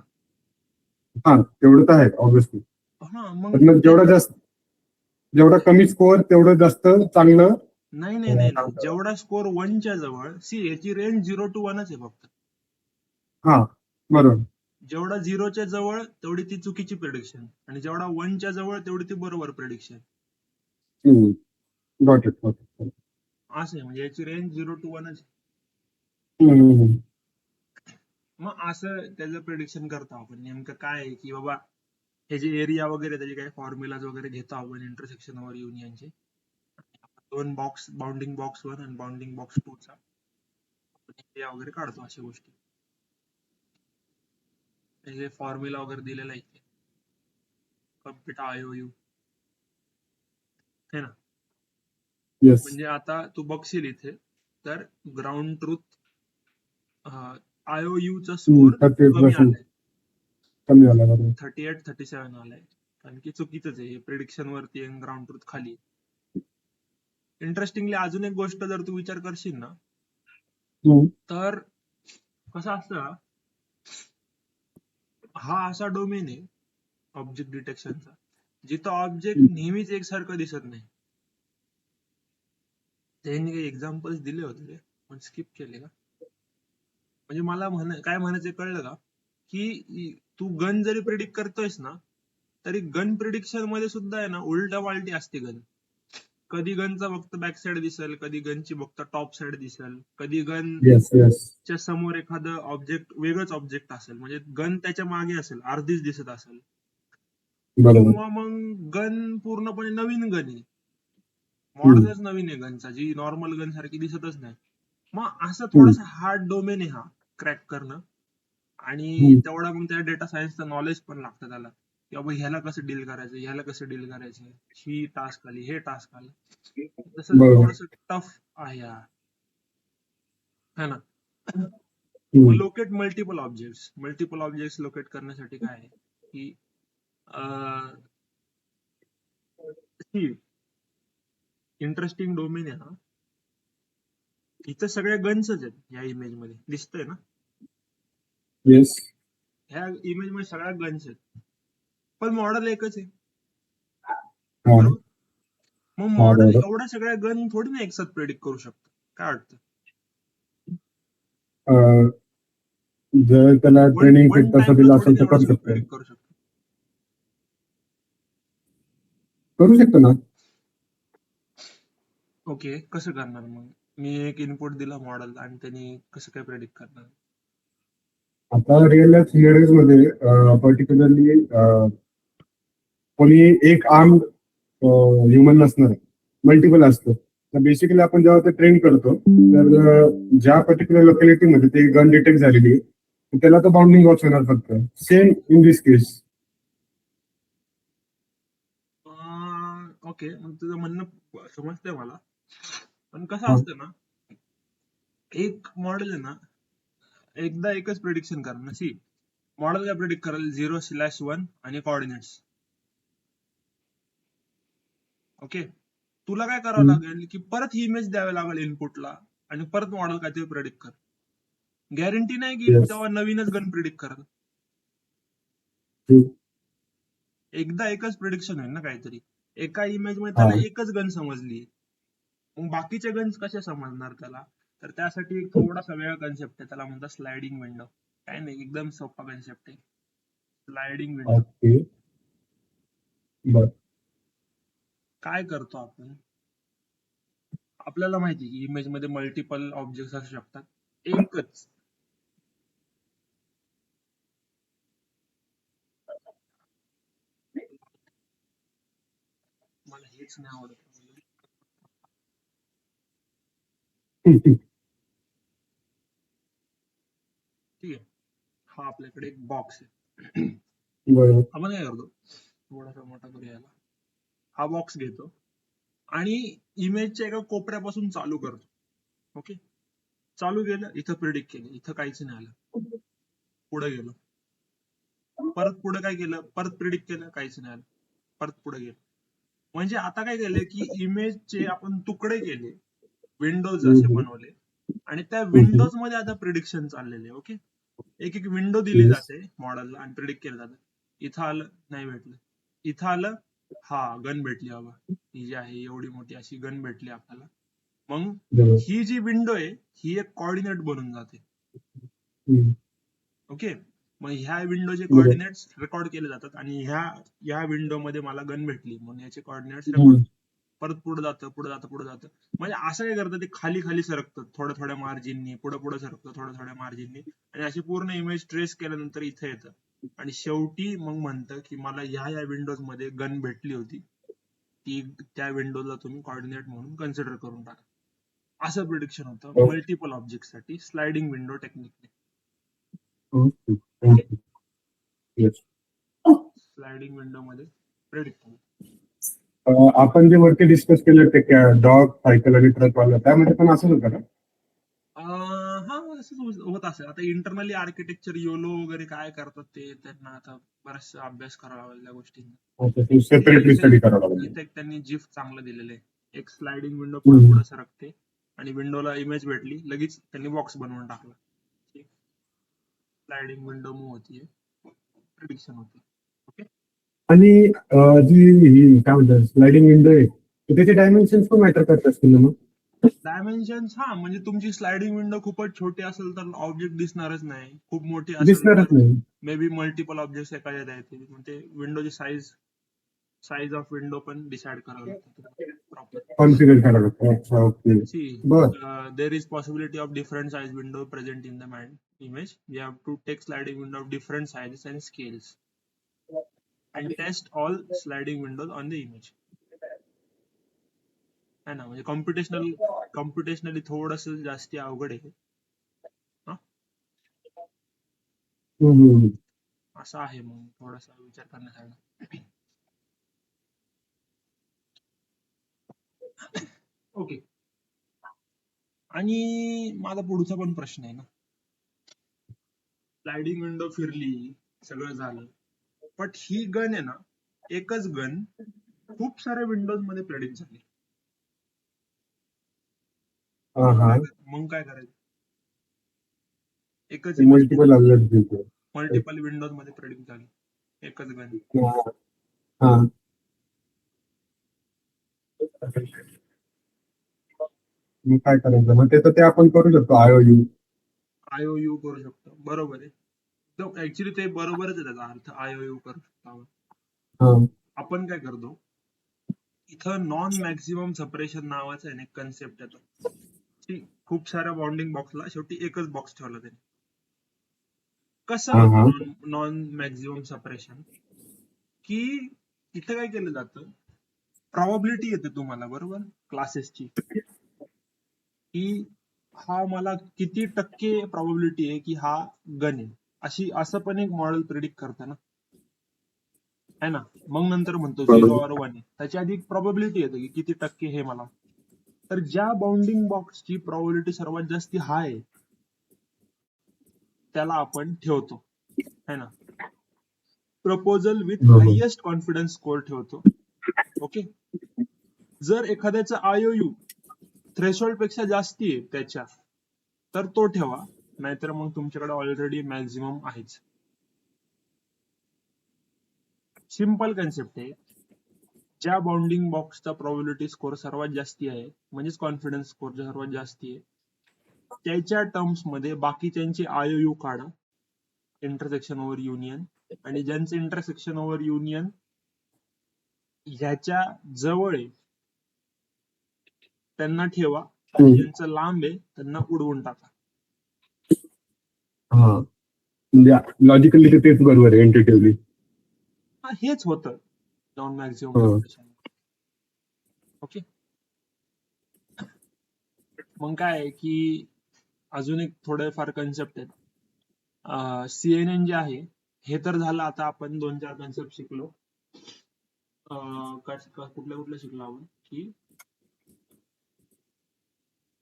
हा, तेवढं तर आहे ऑब्विसली. हा मग पण मग जेवढा कमी स्कोअर तेवढं जास्त चांगलं नाही नाही नाही काम नाही, करा. जेवढा स्कोर 1च्या जवळ, याची रेंज 0 to 1 आहे फक्त. हा, बरोबर. जेवढा 0च्या जवळ तेवढी ती चुकीची प्रेडिक्शन, आणि जेवढा 1च्या जवळ तेवढी ती बरोबर प्रेडिक्शन. Got it. असं आहे, म्हणजे याची रेंज 0 to 1 आहे. मग असं त्याचं प्रिडिक्शन करतो आपण. नेमकं काय आहे की बाबा हे जे एरिया वगैरे त्याचे काही फॉर्म्युलाज वगैरे घेतो आपण इंटरसेक्शन ओव्हर युनियनचे. दोन बॉक्स, बाउंडिंग बॉक्स 1 आणि बाउंडिंग बॉक्स 2 चा एरिया वगैरे काढतो, अशा गोष्टी. त्याचे फॉर्म्युला वगैरे दिलेला आहे, कम्प्युट IOU है ना. येस. म्हणजे आता तू बघशील इथे, तर ग्राउंड ट्रूथ IOU चा स्कोर 38% कमी आलाय, कमी झाला. बरोबर. 38-37 आलाय. कारण की चुकीचंच आहे, प्रिडिक्शन वरती ग्राउंड ट्रूथ खाली. इंटरेस्टिंगली अजून एक गोष्ट जर तू विचार करशील ना, तर कसं असतं, हा असा डोमेन आहे ऑब्जेक्ट डिटेक्शनचा, जिथं ऑब्जेक्ट नेहमीच एकसारखं दिसत नाही. त्यांनी काही एक्झाम्पल्स दिले होते रे, पण स्किप केले का. म्हणजे मला काय म्हणायचं कळलं का, की तू गन जरी प्रिडिक्ट करतोयस ना, तरी गन प्रिडिक्शन मध्ये सुद्धा आहे ना उलटा पालटी असते गन. कधी गनचा फक्त बॅक साइड दिसेल, कधी गनची फक्त टॉप साइड दिसेल, कधी गन येस. च्या समोर एखादं ऑब्जेक्ट, वेगळंच ऑब्जेक्ट असेल, म्हणजे गन त्याच्या मागे असेल, अर्धीच दिसत असेल, बरोबर. किंवा मग गन पूर्णपणे नवीन गन आहे, मॉडेलच नवीन आहे गनचा, जी नॉर्मल गन सारखी दिसतच नाही. मग असं थोडासा हार्ड डोमेन आहे हा क्रॅक करणं, आणि तेवढा मग त्या डेटा सायन्सचं नॉलेज पण लागतं त्याला, की बाबा ह्याला कसं डील करायचं, ह्याला कसं डील करायचं, ही टास्क आली, हे टास्क आलं. तसं बरोबर. थोडस टफ आहे हा, है ना. मग लोकेट मल्टिपल ऑब्जेक्ट्स लोकेट करण्यासाठी काय आहे की इंटरेस्टिंग डोमेन आहे हा. इथं सगळ्या गन्सच आहेत या इमेज मध्ये, दिसतंय ना. येस. ह्या इमेज मध्ये सगळ्या गन्स आहेत, पण मॉडेल एकच आहे, हा. बरोबर. मग हा, मॉडेल बरोबर. एवढ्या सगळ्या गन थोडी ना एकसाथ प्रेडिक्ट करू शकतो, काय वाटतं. जर त्याला वन ट्रेनिंग सेट वन तसं टाइमला दिलं थोडी असेल ना तर एवढं करू सगळं शकतो. प्रेडिक्ट करू शकतो. करू शकतो ना. ओके, कसं करणार मग. मी एक इनपुट दिला मॉडेल आणि त्यांनी कसं काय प्रेडिक्ट करणार. आता रिअल लाईफ सिनेरियोज मध्ये पर्टिक्युलरली कोणी एक आर्म ह्युमन नसणार, मल्टिपल असतं. तर बेसिकली आपण जेव्हा ते ट्रेन करतो, तर ज्या पर्टिक्युलर लोकॅलिटीमध्ये ते गन डिटेक्ट झालेली आहे, तर त्याला तो बाउंडिंग बॉक्स होणार फक्त. Same in this case. Okay, मग तुझं म्हणणं समजतंय मला, पण कसं असतं ना, एक मॉडेल आहे ना, एकदा एकच प्रिडिक्शन करणार. सी, मॉडेल काय प्रिडिक्ट करेल, 0/1 आणि कोऑर्डिनेट्स. ओके, तुला काय करावं लागेल की परत ही इमेज द्यावी लागेल इनपुटला, आणि परत मॉडेल काहीतरी प्रिडिक्ट कर. गॅरंटी नाही की येस. तेव्हा नवीनच गन प्रिडिक्ट करेल. एकदा एकच प्रिडिक्शन होईल ना काहीतरी, एका इमेज मध्ये हा. त्याला एकच गन समजली, मग बाकीचे गन्स कसे समजणार त्याला. तर त्यासाठी एक थोडासा वेगळा कन्सेप्ट आहे, त्याला म्हणतात स्लायडिंग विंडो. काय नाही, एकदम सोपा कन्सेप्ट आहे, स्लायडिंग विंडो. ओके. बर. काय करतो आपण, आपल्याला माहिती की इमेज मध्ये मल्टिपल ऑब्जेक्ट असू शकतात, एकच काहीच नाही आवडत. ठीक आहे, हा आपल्याकडे एक बॉक्स आहे. बरोबर. आपण काय करतो, थोडासा मोठा करू याला. हा बॉक्स घेतो आणि इमेजच्या एका कोपऱ्यापासून चालू करतो. ओके, चालू केलं, इथं प्रिडिक्ट केलं, इथं काहीच नाही आलं. पुढे गेलो, परत पुढे काय केलं, परत प्रिडिक्ट केलं, काहीच नाही आलं. परत पुढे गेलो. म्हणजे आता काय केलंय की इमेजचे आपण तुकडे केले, विंडोज असे बनवले आणि त्या विंडोज मध्ये आता प्रिडिक्शन चाललेले. ओके, एक एक विंडो दिली Yes. जाते मॉडेलला आणि प्रिडिक्ट केलं जातं. इथं आलं, नाही भेटलं. इथं आलं, हा गन भेटली बाबा, ही जी आहे एवढी मोठी अशी गन भेटली आपल्याला. मग बरोबर. ही जी विंडो आहे ही एक कॉर्डिनेट बनून जाते. हम्म. ओके, मग ह्या विंडोचे बरोबर. कॉर्डिनेट्स रेकॉर्ड केले जातात आणि ह्या विंडो मध्ये मला गन भेटली म्हणून याचे कॉर्डिनेट्स रेकॉर्ड. हम्म. परत पुढे जातं, पुढे जातं, पुढे जातं. म्हणजे असं काय करतं, ते खाली खाली सरकतं थोड्या थोड्या मार्जिननी, पुढे पुढे सरकतं थोड्या थोड्या मार्जिननी आणि अशी पूर्ण इमेज ट्रेस केल्यानंतर इथे येतं आणि शेवटी मग म्हणतं की मला ह्या विंडोज मध्ये गन भेटली होती, ती त्या विंडोला तुम्ही कॉर्डिनेट म्हणून कन्सिडर करून टाका. असं प्रिडिक्शन होतं Okay. मल्टिपल ऑब्जेक्ट साठी स्लायडिंग विंडो टेक्निकने. Okay. Thank you. Yes. Sliding window मध्ये प्रिडिक्ट होतं. आपण जे वरती डिस्कस केलं ते डॉग सायकल आणि ट्रक वाला, त्यामध्ये पण असंच होतं का? हा, असंच होत असेल. आता इंटरनली आर्किटेक्चर योलो वगैरे काय करतात ते त्यांना आता बराचसा अभ्यास करावा लागेल त्या गोष्टींचा. अच्छा, ते सेपरेटली स्टडी करावं लागेल. इथे एक त्यांनी जिफ चांगलं दिलेलं आहे. एक स्लायडिंग विंडो पुढे पुढे सरकते आणि विंडोला इमेज भेटली, लगेच त्यांनी बॉक्स बनवून टाकला. स्लायडिंग विंडो मूव्ह होतीये, प्रिडिक्शन होते. ओके, आणि जी ही काय म्हणतात स्लायडिंग विंडो आहे, तर त्याचे डायमेन्शन पण मॅटर करत असतील ना मग? डायमेन्शन्स, हा म्हणजे तुमची स्लायडिंग विंडो खूपच छोटी असेल तर ऑब्जेक्ट दिसणारच नाही. खूप मोठी असेल दिसणारच तर नाही. मे बी मल्टिपल ऑब्जेक्ट एका येत येतील. म्हणजे विंडोची साईज ऑफ विंडो पण डिसाइड करावं लागतं प्रॉपर. कॉन्फिगर करावं लागतं. अच्छा, ओके. See, बर. there is possibility of different size window present in the image. We have to take sliding window of different sizes and scales and test all sliding windows on the image. है ना, म्हणजे computationally थोडस जास्ती अवघड आहे. हा, हम्म. असं आहे, मग थोडासा विचार करण्यासारखा. ओके, आणि माझा पुढचा पण प्रश्न आहे ना, स्लायडिंग विंडो फिरली, सगळं झालं, बट ही गन आहे ना, एकच गन खूप साऱ्या विंडोज मध्ये प्रेडिक्ट झाली. हा हा. मग काय करायचं? एकच image multiple object. Multiple Windows मध्ये प्रेडिक्ट झाली, एकच गन. हा. मग काय करायचं? मग ते आपण करू शकतो IOU. IOU करू शकतो, बरोबर आहे. ऍक्च्युली ते बरोबरच आहे, त्याचा अर्थ IOU करू शकतो आपण. हा. आपण काय करतो, इथं नॉन मॅक्झिमम सेपरेशन नावाचं आहे, कन्सेप्ट येतो. खूप साऱ्या बाउंडिंग बॉक्सला शेवटी एकच बॉक्स ठेवला त्याने. कसं हा हा. होतं नॉन मॅक्झिमम सेपरेशन, की इथं काय केलं जातं, प्रॉबबिलिटी येते तुम्हाला, बरोबर, क्लासेसची, की हा मला किती टक्के प्रॉबबिलिटी आहे की हा गन आहे, असं पण एक मॉडेल प्रिडिक्ट करतं ना, है ना. मग नंतर म्हणतो 0 बरोबर. और 1 आहे, त्याची आधी प्रॉबबिलिटी येते की किती टक्के हे मला. तर ज्या बाउंडिंग बॉक्सची प्रॉबबिलिटी सर्वात जास्त हाय आहे त्याला आपण ठेवतो, है ना. प्रपोजल विथ बरोबर. हायेस्ट कॉन्फिडन्स स्कोर ठेवतो. ओके, जर एखाद्याचा IOU थ्रेशोल्ड पेक्षा जास्ती आहे त्याच्या, तर तो ठेवा, नाहीतर मग तुमच्याकडे ऑलरेडी मॅक्झिमम आहेच. सिंपल कन्सेप्ट आहे. ज्या बाउंडिंग बॉक्सचा प्रॉबिलिटी स्कोर सर्वात जास्ती आहे, म्हणजेच कॉन्फिडन्स स्कोर सर्वात जास्ती आहे, त्याच्या टर्म्स मध्ये बाकीच्यांची IOU काढा, इंटरसेक्शन ओव्हर युनियन, आणि ज्यांचं इंटरसेक्शन ओव्हर युनियन ह्याच्या जवळ आहे त्यांना ठेवा, आणि ज्यांचं लांब आहे त्यांना उडवून टाका. हा, म्हणजे लॉजिकली तेच बरोबर आहे, इंट्युटिव्हली. हेच होतं नॉन मॅक्झिमम सेपरेशन. ओके. मग काय आहे की अजून एक थोडेफार कन्सेप्ट आहेत. CNN जे आहे हे तर झालं. आता आपण 2-4 कन्सेप्ट शिकलो. कुठल्या शिकलो आपण की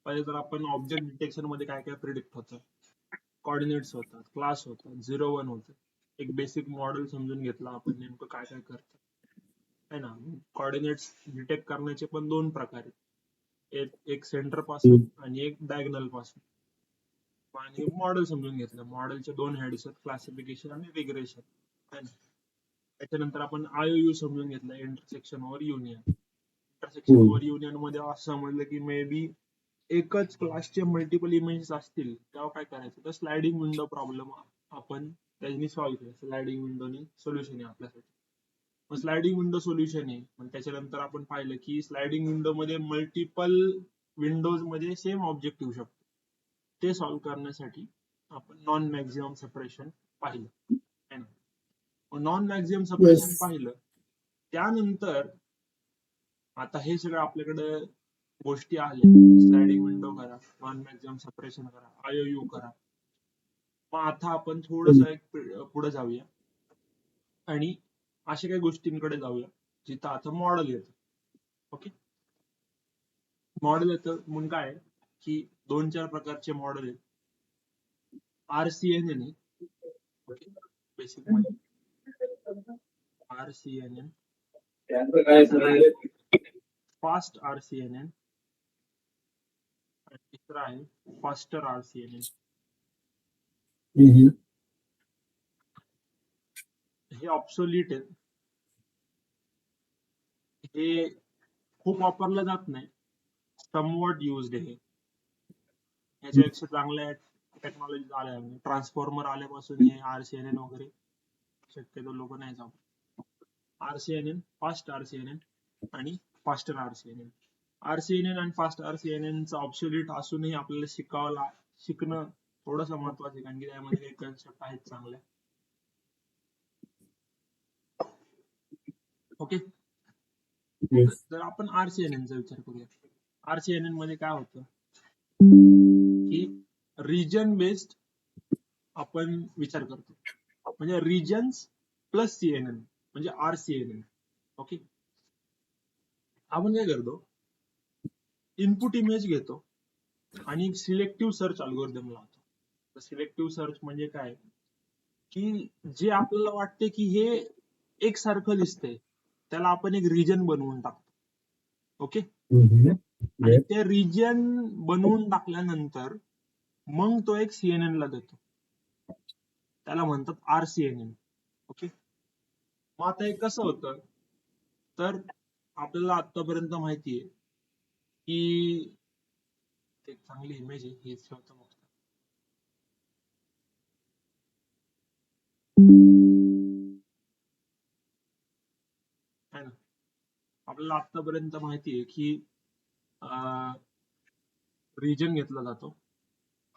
पहिले तर आपण ऑब्जेक्ट डिटेक्शन मध्ये काय काय प्रिडिक्ट होतं, कॉर्डिनेट्स होतात, क्लास होतात, 0-1 होतं. एक बेसिक मॉडेल समजून घेतला आपण नेमकं काय काय करतं है ना. कॉर्डिनेट्स डिटेक्ट करण्याचे पण 2 प्रकार आहेत, एक सेंटर पासून आणि एक डायगोनल पासून. आणि मॉडेल समजून घेतलं. मॉडेलचे 2 हेड्स आहेत, क्लासिफिकेशन आणि रिग्रेशन है ना. त्याच्यानंतर आपण IOU समजून घेतलं, intersection over union. Intersection over union मध्ये असं समजलं की मे बी एकच क्लासचे मल्टिपल इमेजेस असतील तेव्हा काय करायचं, तर स्लायडिंग विंडो प्रॉब्लेम आपण त्यांनी सॉल्व्ह केला. स्लायडिंग विंडोनी सोल्युशन आहे आपल्यासाठी. मग स्लायडिंग विंडो सोल्युशन आहे. मग त्याच्यानंतर आपण पाहिलं की स्लायडिंग विंडो मध्ये मल्टिपल विंडोज मध्ये सेम ऑब्जेक्ट येऊ शकतो. ते सॉल्व्ह करण्यासाठी आपण नॉन मॅक्झिमम सेपरेशन पाहिलं है ना. नॉन मॅक्झिमम सेपरेशन पाहिलं. त्यानंतर आता हे सगळं आपल्याकडे गोष्टी आल्या, स्लायडिंग विंडो करा, नॉन मॅक्झिमम सेपरेशन करा, IOU करा. मग आता आपण थोडस पुढे जाऊया आणि अशा काही गोष्टींकडे जाऊया जिथं आता मॉडेल येतं. ओके. मॉडेल येतं मग काय की 2-4 प्रकारचे मॉडेल आहेत. RCNN ओके, बेसिक मध्ये RCNN, फास्ट RCNN आणि तिसरा आहे फास्टर RCNN. हे ऑब्सोल्यूट आहे, हे खूप वापरलं जात नाही, समवॉट युज्ड आहे. ह्याच्यापेक्षा चांगल्या टेक्नॉलॉजी आल्या, ट्रान्सफॉर्मर आल्यापासून हे RCNN वगैरे शक्यतो लोक नाही जाऊ. RCNN, फास्ट RCNN आणि फास्टर RCNN. RCNN आणि फास्ट RCNN चा ऑब्सोल्यूट असूनही आपल्याला शिकणं थोडंसं महत्वाचं आहे, कारण की त्यामध्ये काही कन्सेप्ट आहेत चांगल्या. ओके. जर आपण RCNN चा विचार करूया, RCNN मध्ये काय होतं की रिजन बेस्ड आपण विचार करतो, म्हणजे रिजन्स प्लस CNN म्हणजे RCNN. ओके. आपण काय करतो, इनपुट इमेज घेतो आणि सिलेक्टिव्ह सर्च अल्गोरिदम लावतो. सिलेक्टिव्ह सर्च म्हणजे काय की जे आपल्याला वाटते की हे एकसारखं दिसतंय त्याला आपण एक रिजन बनवून टाकतो. ओके. आणि ते रिजन बनवून टाकल्यानंतर मग तो एक CNN ला देतो, त्याला म्हणतात RCNN. ओके. मग आता हे कसं होतं, तर आपल्याला आतापर्यंत माहितीये की एक चांगली इमेज आहे ही ठेवतो मग. है ना. आपल्याला आतापर्यंत माहितीये की रिजन घेतला जातो.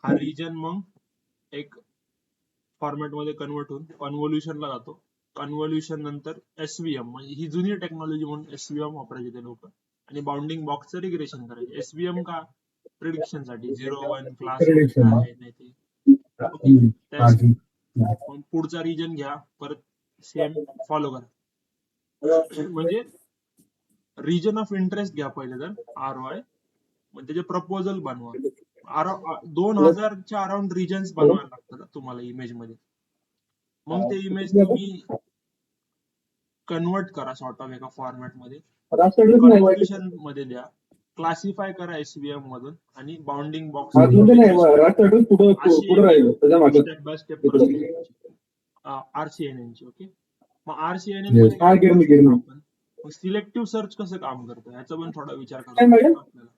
हा रिजन मग एक फॉर्मॅट मध्ये कन्वर्ट होऊन कन्व्होल्युशनला जातो. कन्व्होल्युशन नंतर SVM, म्हणजे ही जुनी टेक्नॉलॉजी म्हणून SVM वापरायचे ते लोक. आणि बाउंडिंग बॉक्सचं रिग्रेशन करायचे. SVM का, प्रिडिक्शन साठी 0-1 क्लास मध्ये काय आहे नाही ते. ओके. मग पुढचा रिजन घ्या, परत सेम फॉलो करा. म्हणजे रिजन ऑफ इंटरेस्ट घ्या पहिले तर ROI, मग त्याचे प्रपोजल बनवा. 2000च्या अराउंड रिजन्स बनवायला लागतात तुम्हाला इमेज मध्ये. मग ते इमेज तुम्ही कन्वर्ट करा सॉर्ट ऑफ एका फॉर्मॅट मध्ये, कन्व्होल्युशन मध्ये द्या, क्लासिफाय करा SVM मधून आणि bounding box step by step process RCNN ची. ओके. मग RCNN मध्ये काय करू आपण, मग सिलेक्टिव्ह सर्च कसं काम करतं याचा पण थोडा विचार करावा लागतो आपल्याला.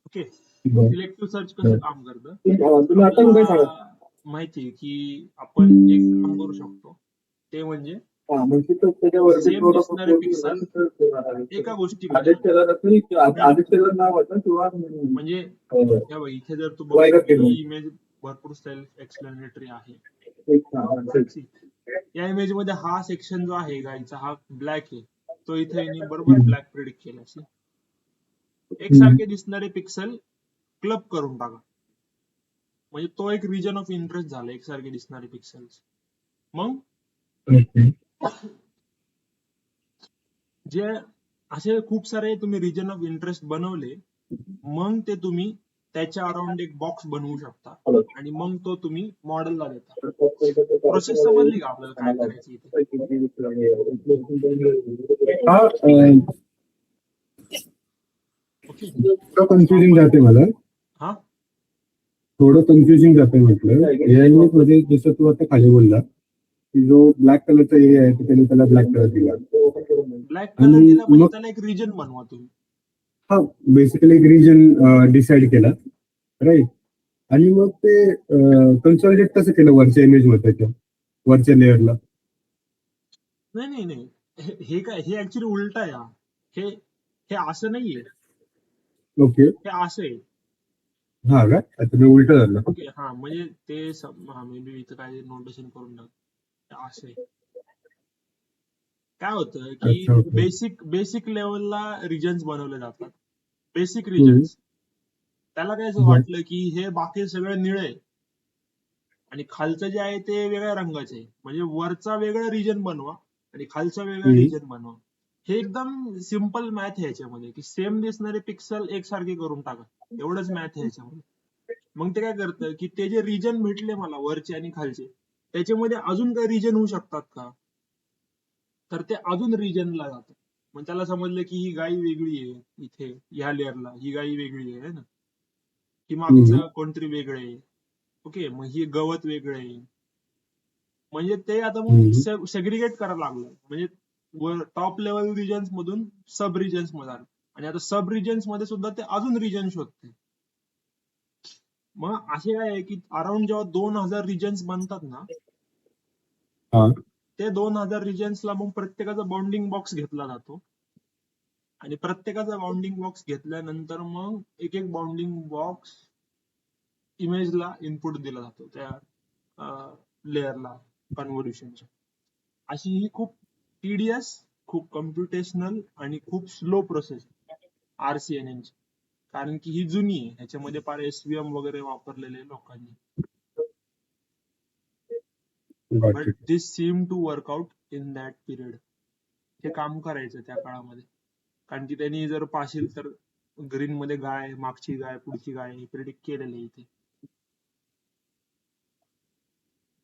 ओके. सिलेक्टिव्ह सर्च कसं काम करतं, माहिती की आपण एक काम करू शकतो, ते म्हणजे सेम दिसणारे पिक्सल एका गोष्टीमध्ये, म्हणजे इथे जर तू बघतो इमेज भरपूर सेल्फ एक्सप्लेनेटरी आहे. या इमेज मध्ये हा सेक्शन जो आहे गाईचा हा ब्लॅक आहे, तो इथे बरोबर ब्लॅक प्रिडिक्ट केला. एकसारखे दिसणारे पिक्सल क्लब करून टाका. म्हणजे तो एक रिजन ऑफ इंटरेस्ट झाला, एकसारखे दिसणारे पिक्सेल्स. मग ओके. जे असे खूप सारे तुम्ही रिजन ऑफ इंटरेस्ट बनवले, मग ते तुम्ही त्याच्या अराउंड एक बॉक्स बनवू शकता आणि मग तो तुम्ही मॉडेलला देता. प्रोसेस समजली का आपल्याला काय करायचं इथे? हा ओके. थोडं कन्फ्युजिंग जाते मला, हा थोडं कन्फ्युजिंग जाते म्हटलं. एआय मध्ये जसं तू आता खाली बोलला की जो ब्लॅक कलरचा एरिया आहे त्याने त्याला ब्लॅक कलर दिला ब्लॅक कलर आणि दिला म्हणजे मग त्याला एक रिजन बनवा तुम्ही. हा बेसिकली एक रिजन डिसाईड केला, राईट. आणि मग ते कन्सॉलिडेट कसं केलं वरच्या इमेज मध्ये, त्याच्या वरच्या लेअरला? नाही नाही नाही, हे काय, हे ऍक्च्युली उलट आहे. हे हे असं नाहीये, ओके. हे असं आहे. हा का? आता मी उलट झालं. ओके, हा म्हणजे ते मे बी इथं काय नोटेशन करून टाक. हे असं आहे. काय होतं की अच्छा, ओके. बेसिक लेवलला रिजन्स बनवले जातात, बेसिक हम्म, रिजन्स. त्याला काय असं हम्म, वाटलं की हे बाकी सगळे निळे आहे आणि खालचं जे आहे ते वेगळ्या रंगाचे आहे, म्हणजे वरचा वेगळा रिजन बनवा आणि खालचा वेगळा हम्म, रिजन बनवा. हे एकदम सिम्पल मॅथ आहे याच्यामध्ये, की सेम दिसणारे पिक्सल एकसारखे करून टाका, एवढंच मॅथ आहे याच्यामध्ये. मग ते काय करतं की ते जे रिजन भेटले मला वरचे आणि खालचे, त्याच्यामध्ये अजून काही रिजन होऊ शकतात का, तर ते अजून रिजनला जातं. मग त्याला समजलं की ही गाय वेगळी आहे, इथे ह्या लेअरला ही गाय वेगळी आहे ना, की हम्म, मागचं कोणतरी वेगळं आहे. ओके, मग ही गवत वेगळं आहे. म्हणजे ते आता हम्म. मग सेग्रिगेट करायला लागलं, म्हणजे टॉप लेवल रिजन्स मधून सब रिजन्स मध्ये आलं आणि आता सब रिजन्स मध्ये सुद्धा ते अजून रिजन शोधते. मग असे काय आहे की अराउंड जेव्हा 2000 रिजन्स बनतात ना, हा. ते 2000 रिजन्सला मग प्रत्येकाचा बाउंडिंग बॉक्स घेतला जातो आणि प्रत्येकाचा बाउंडिंग बॉक्स घेतल्यानंतर मग एक एक बाउंडिंग बॉक्स इमेजला इनपुट दिला जातो त्या लेअरला कन्व्होल्युशनच्या. अशी ही खूप टीडीएस, खूप कम्प्युटेशनल आणि खूप स्लो प्रोसेस RCNN ची. कारण की ही जुनी आहे, ह्याच्यामध्ये फार SVM वगैरे वापरलेले आहे लोकांनी. Got but it. This seem to work out in that period. हे काम करायचं त्या काळामध्ये, कारण की त्यांनी जर पाहशील तर ग्रीन मध्ये गाय, मागची गाय, पुढची गाय हे प्रिडिक्ट केलेलं आहे इथे,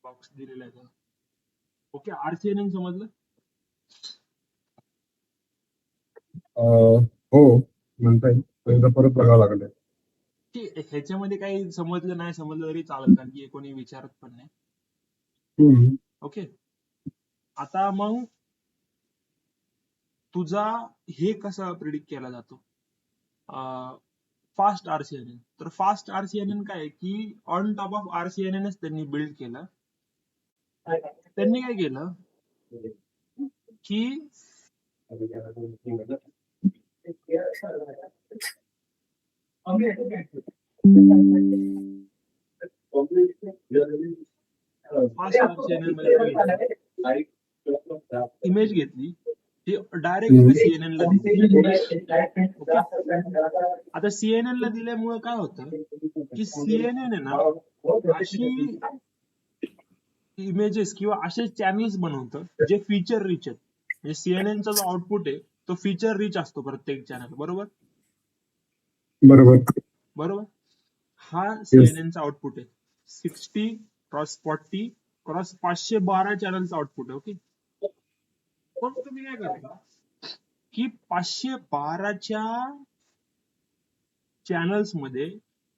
बॉक्स दिलेला आहे. ओके, RCNN समजलं? हो, म्हणता येईल, पण एकदा परत बघावं लागेल. की ह्याच्यामध्ये काही समजलं नाही समजलं तरी चालत, कारण की हे कोणी विचारत पण नाही. हम्म, ओके, आता मग तुझा हे कसा प्रिडिक्ट केला जातो फास्ट RCNN. तर फास्ट RCNN काय आहे की ऑन टॉप ऑफ RCNN त्यांनी बिल्ड केलं. त्यांनी काय केलं की फास्ट RCNN मध्ये काय घेतलं, इमेज घेतली, ती डायरेक्ट एका CNN ला दिली. ओके, आता CNN ला दिल्यामुळे काय होतं की CNN आहे ना, अशी इमेजेस किंवा असे चॅनल्स बनवतं जे फीचर रिच आहेत. म्हणजे CNN चा जो आउटपुट आहे तो फीचर रिच असतो प्रत्येक चॅनल, बरोबर बरोबर. बरोबर. हा येस. CNN चा आउटपुट आहे, 60x40 क्रॉस 512 चॅनलचा आउटपुट आहे. ओके, मग तुम्ही काय करता की 512च्या चॅनल्स मध्ये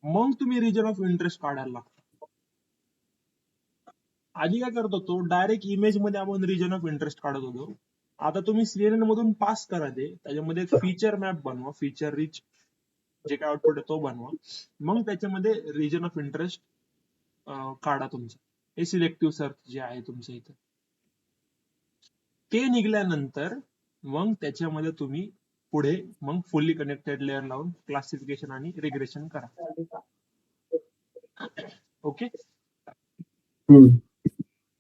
मग तुम्ही रिजन ऑफ इंटरेस्ट काढायला लागता. आधी काय करत होतो, डायरेक्ट इमेज मध्ये आपण रिजन ऑफ इंटरेस्ट काढत होतो. आता तुम्ही CNN मधून पास करा ते, त्याच्यामध्ये एक फीचर मॅप बनवा, फीचर रिच जे काय आउटपुट आहे तो बनवा, मग त्याच्यामध्ये रिजन ऑफ इंटरेस्ट काढा तुमचं. हे सिलेक्टिव्ह सर्च जे आहे तुमच्या इथं, ते निघाल्यानंतर मग त्याच्यामध्ये तुम्ही पुढे मग फुल्ली कनेक्टेड लेअर लावून क्लासिफिकेशन आणि रिग्रेशन करा. ओके, हम्म,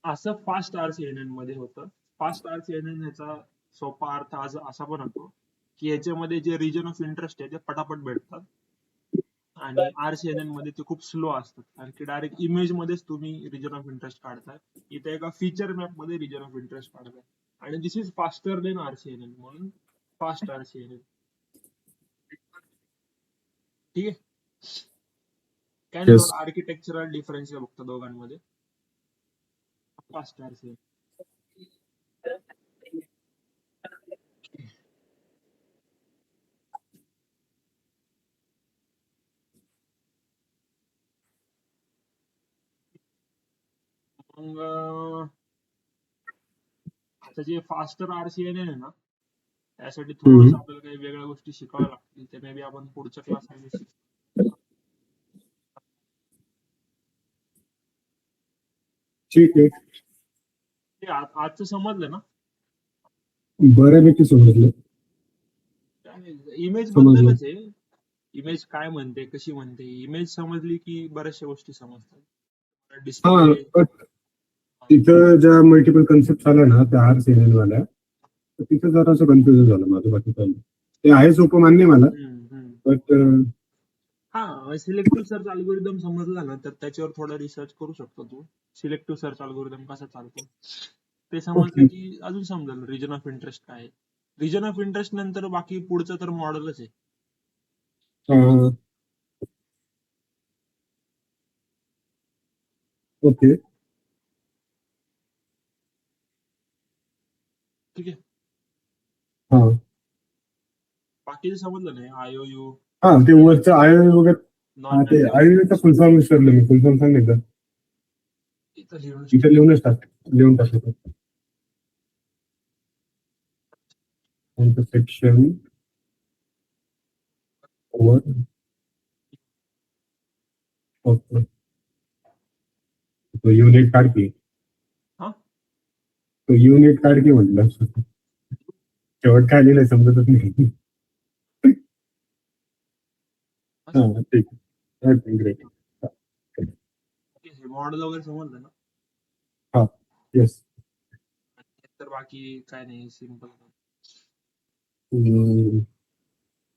असं फास्ट RCNN मध्ये होतं. फास्ट RCNN याचा सोपा अर्थ आज असा पण होतो की याच्यामध्ये जे रिजन ऑफ इंटरेस्ट आहे ते पटापट भेटतात आणि RCNN मध्ये ते खूप स्लो असतात कारण की डायरेक्ट इमेज मध्येच तुम्ही रिजन ऑफ इंटरेस्ट काढताय. इथे एका फीचर मॅप मध्ये रिजन ऑफ इंटरेस्ट काढताय आणि दिस इज फास्टर देन RCNN म्हणून फास्ट RCNN. ठीक आहे. काय नाही येस. आर्किटेक्चरल डिफरन्स आहे फक्त दोघांमध्ये. Fast RCNN. मग आता जे फास्टर RCNN आहे ना त्यासाठी थोडंसं आपल्याला काही वेगळ्या गोष्टी शिकाव्या लागतील. ते मे बी आपण पुढच्या क्लासमध्ये शिकू. ठीक आहे. ते आजचं समजलं ना? बऱ्यापैकी समजलं. इमेज समजलं. बद्दलच आहे. इमेज काय म्हणते, कशी म्हणते, इमेज समजली की बऱ्याचशा गोष्टी समजतात. हा, डिस्प्ले पण तिथं ज्या मल्टिपल कन्सेप्ट आल्या ना त्या RCNN वाल्या, तर तिथं जरासं कन्फ्युजन झालं माझं. बाकी काही नाही. ते आहे सोपं मान्य मला, बट हा सिलेक्टिव्ह सर्च अल्गोरिदम समजला ना तर त्याच्यावर थोडा रिसर्च करू शकतो तू. सिलेक्टिव्ह सर्च अल्गोरिदम कसा चालतो ते समजलं की अजून समजेल रिजन ऑफ इंटरेस्ट काय आहे. रिजन ऑफ इंटरेस्ट नंतर बाकी पुढचं तर मॉडेलच आहे. ओके. ठीक आहे. हा बाकीचं समजलं नाही IOU हा, ते वरचं वगैरे. हा, ते नॉन फुल फॉर्म विसरलो मी. फुल फॉर्म सांग एकदा. इथं लिहूनच टाकतो. Section over. ओके. तो युनिट काढ की. हा तो युनिट काढ की म्हटलं. शेवट काय लिहिलंय समजतच नाही. हा, ठीक आहे. ग्रेट. मॉडेल वगैरे समजलं ना? हा, येस. तर बाकी काय नाही सिम्पल. हम्म.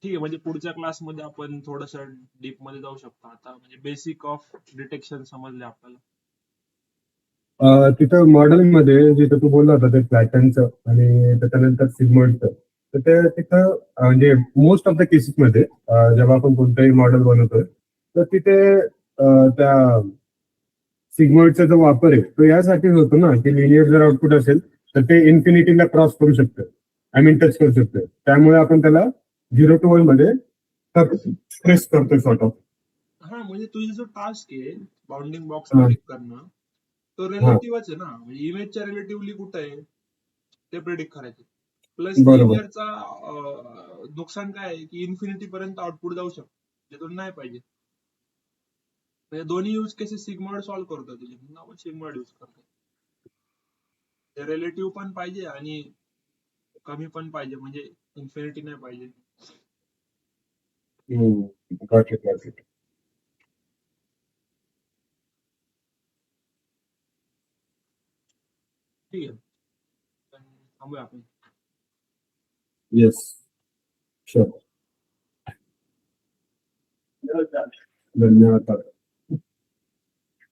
ठीक आहे. म्हणजे पुढच्या क्लासमध्ये आपण थोडस डीप मध्ये जाऊ शकतो. आता म्हणजे बेसिक ऑफ डिटेक्शन समजले आपल्याला. तिथं मॉडेलिंग मध्ये जिथं तू बोलला होता ते फ्लॅटनचं आणि त्याच्यानंतर सिग्मॉइडचं, तर ते तिथं म्हणजे मोस्ट ऑफ द केसेस मध्ये जेव्हा आपण कोणतंही मॉडेल बनवतोय तर तिथे त्या सिग्मॉइडचा जो वापर आहे तो यासाठी होतो ना की लिनियर जर आउटपुट असेल तर ते इन्फिनिटीला क्रॉस करू शकतं. आय मीन टच करू शकतं. त्यामुळे आपण त्याला 0 to 1 मध्ये प्रेस करतोय सॉर्ट ऑफ. हा म्हणजे तुझा जो टास्क आहे बाउंडिंग बॉक्स प्रेडिक्ट करणं तो रिलेटिव्हच आहे ना. म्हणजे इमेजच्या रिलेटिव्हली कुठं आहे ते प्रेडिक्ट करायचं. प्लस बरोबर. लिनियरचा नुकसान काय आहे की इन्फिनिटी पर्यंत आउटपुट जाऊ शकतो. त्यातून नाही पाहिजे. म्हणजे दोन्ही यूज केसेस सिग्मॉइड सॉल्व्ह करतो तुझे म्हणून आपण सिग्मॉइड यूज करतो. रिलेटिव्ह पण पाहिजे आणि कमी पण पाहिजे म्हणजे इन्फिनिटी नाही पाहिजे. Got it. ठीक आहे. थांबूया आपण. Yes, sure. धन्यवाद.